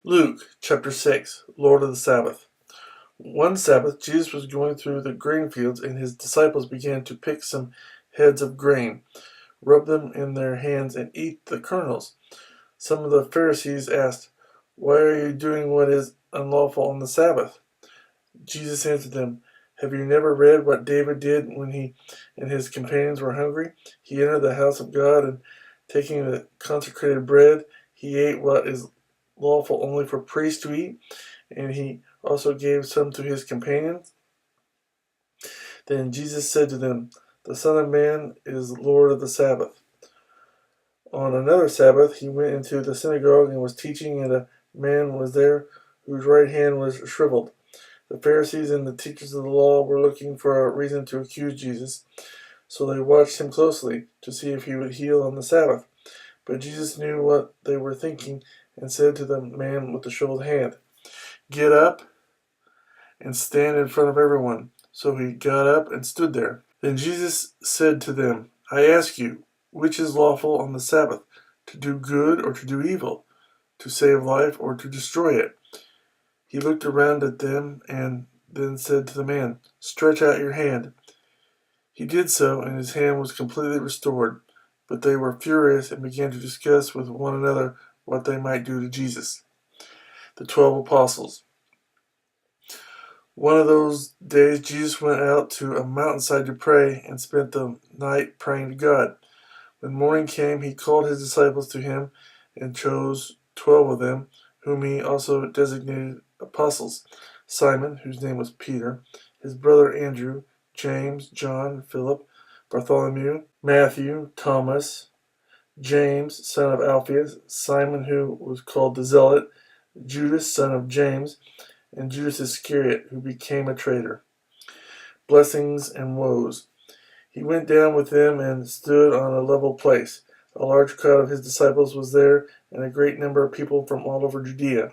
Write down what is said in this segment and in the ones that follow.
Luke chapter 6, Lord of the Sabbath. One Sabbath, Jesus was going through the grain fields, and his disciples began to pick some heads of grain, rub them in their hands, and eat the kernels. Some of the Pharisees asked, "Why are you doing what is unlawful on the Sabbath?" Jesus answered them, "Have you never read what David did when he and his companions were hungry? He entered the house of God, and taking the consecrated bread, he ate what is lawful only for priests to eat, and he also gave some to his companions." Then Jesus said to them, "The Son of Man is Lord of the Sabbath." On another Sabbath, he went into the synagogue and was teaching, and a man was there whose right hand was shriveled. The Pharisees and the teachers of the law were looking for a reason to accuse Jesus, so they watched him closely to see if he would heal on the Sabbath. But Jesus knew what they were thinking and said to the man with the shriveled hand, "Get up and stand in front of everyone." So he got up and stood there. Then Jesus said to them, "I ask you, which is lawful on the Sabbath, to do good or to do evil, to save life or to destroy it?" He looked around at them and then said to the man, "Stretch out your hand." He did so, and his hand was completely restored. But they were furious and began to discuss with one another what they might do to Jesus. The 12 Apostles. One of those days Jesus went out to a mountainside to pray and spent the night praying to God. When morning came, he called his disciples to him and chose 12 of them, whom he also designated apostles: Simon, whose name was Peter, his brother Andrew, James, John, Philip, Bartholomew, Matthew, Thomas, James, son of Alphaeus, Simon, who was called the Zealot, Judas, son of James, and Judas Iscariot, who became a traitor. Blessings and woes. He went down with them and stood on a level place. A large crowd of his disciples was there, and a great number of people from all over Judea,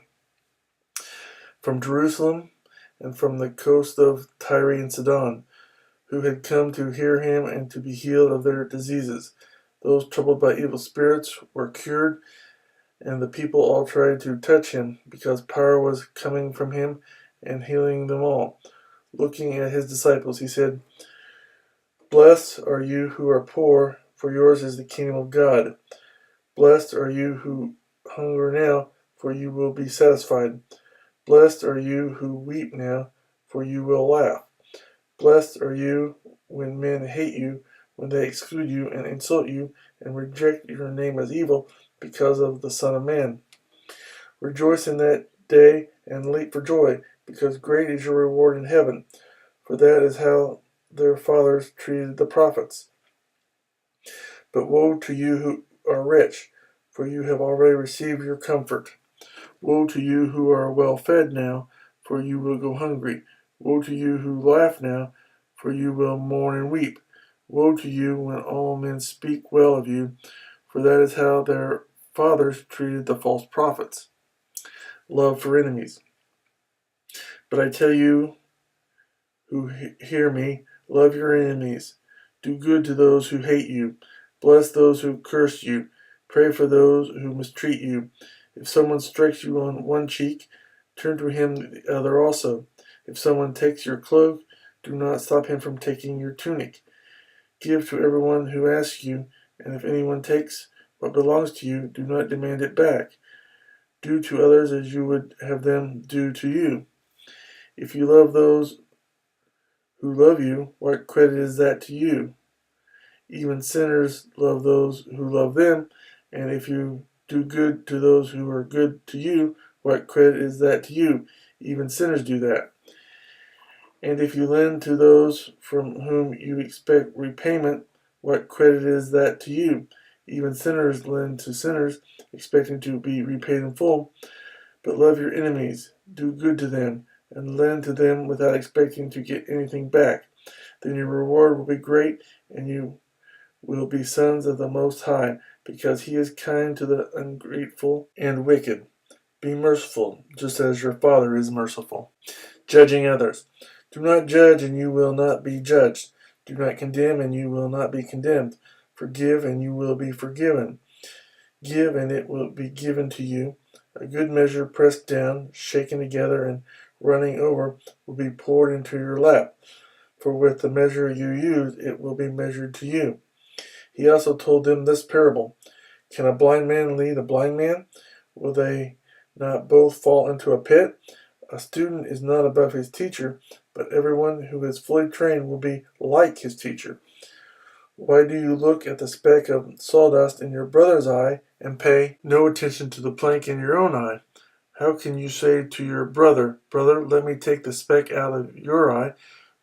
from Jerusalem, and from the coast of Tyre and Sidon, who had come to hear him and to be healed of their diseases. Those troubled by evil spirits were cured, and the people all tried to touch him, because power was coming from him and healing them all. Looking at his disciples, he said, "Blessed are you who are poor, for yours is the kingdom of God. Blessed are you who hunger now, for you will be satisfied. Blessed are you who weep now, for you will laugh. Blessed are you when men hate you, when they exclude you and insult you, and reject your name as evil because of the Son of Man. Rejoice in that day and leap for joy, because great is your reward in heaven, for that is how their fathers treated the prophets. But woe to you who are rich, for you have already received your comfort. Woe to you who are well fed now, for you will go hungry. Woe to you who laugh now, for you will mourn and weep. Woe to you when all men speak well of you, for that is how their fathers treated the false prophets. Love for enemies. But I tell you who hear me, love your enemies. Do good to those who hate you. Bless those who curse you. Pray for those who mistreat you. If someone strikes you on one cheek, turn to him the other also. If someone takes your cloak, do not stop him from taking your tunic. Give to everyone who asks you, and if anyone takes what belongs to you, do not demand it back. Do to others as you would have them do to you. If you love those who love you, what credit is that to you? Even sinners love those who love them, and if you do good to those who are good to you, what credit is that to you? Even sinners do that. And if you lend to those from whom you expect repayment, what credit is that to you? Even sinners lend to sinners, expecting to be repaid in full. But love your enemies, do good to them, and lend to them without expecting to get anything back. Then your reward will be great, and you will be sons of the Most High, because He is kind to the ungrateful and wicked. Be merciful, just as your Father is merciful. Judging others. Do not judge, and you will not be judged. Do not condemn, and you will not be condemned. Forgive, and you will be forgiven. Give, and it will be given to you. A good measure pressed down, shaken together, and running over will be poured into your lap. For with the measure you use, it will be measured to you. He also told them this parable. Can a blind man lead a blind man? Will they not both fall into a pit? A student is not above his teacher, but everyone who is fully trained will be like his teacher. Why do you look at the speck of sawdust in your brother's eye and pay no attention to the plank in your own eye? How can you say to your brother, Brother, let me take the speck out of your eye,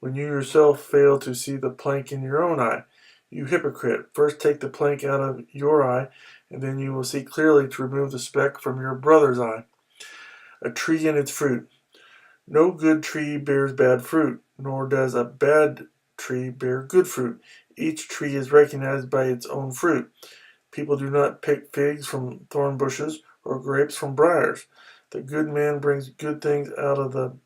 when you yourself fail to see the plank in your own eye? You hypocrite, first take the plank out of your eye, and then you will see clearly to remove the speck from your brother's eye. A tree and its fruit. No good tree bears bad fruit, nor does a bad tree bear good fruit. Each tree is recognized by its own fruit. People do not pick figs from thorn bushes or grapes from briars. The good man brings good things out of the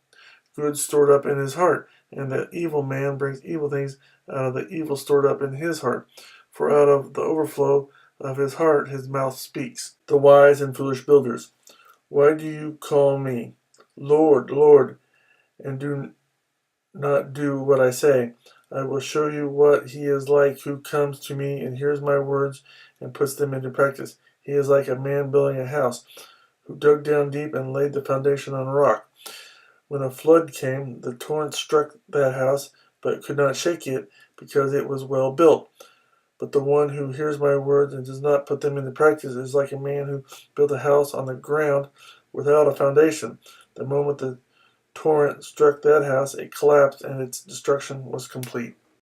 good stored up in his heart, and the evil man brings evil things out of the evil stored up in his heart. For out of the overflow of his heart his mouth speaks. The wise and foolish builders. Why do you call me Lord, Lord, and do not do what I say? I will show you what he is like who comes to me and hears my words and puts them into practice. He is like a man building a house, who dug down deep and laid the foundation on a rock. When a flood came, the torrent struck that house, but could not shake it, because it was well built. But the one who hears my words and does not put them into practice is like a man who built a house on the ground without a foundation. The moment the torrent struck that house, it collapsed, and its destruction was complete.